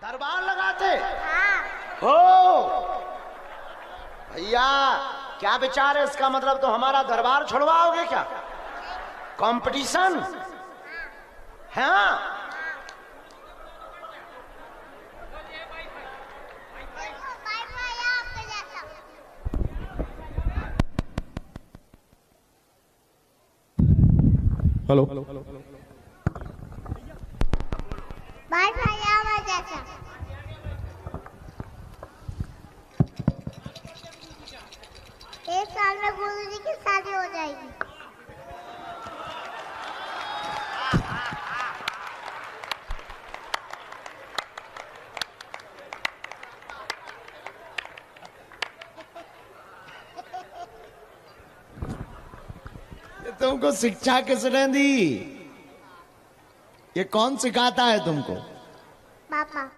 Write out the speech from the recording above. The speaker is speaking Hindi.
दरबार लगाते हाँ। हो भैया? क्या विचार है इसका? मतलब तो हमारा दरबार छुड़वाओगे क्या? कंपटीशन है? हेलो बाय बाय आवाज ऐसा। एक साल में गुरु जी की शादी हो जाएगी। तुमको शिक्षा किसने दी? ये कौन सिखाता है तुमको? पापा।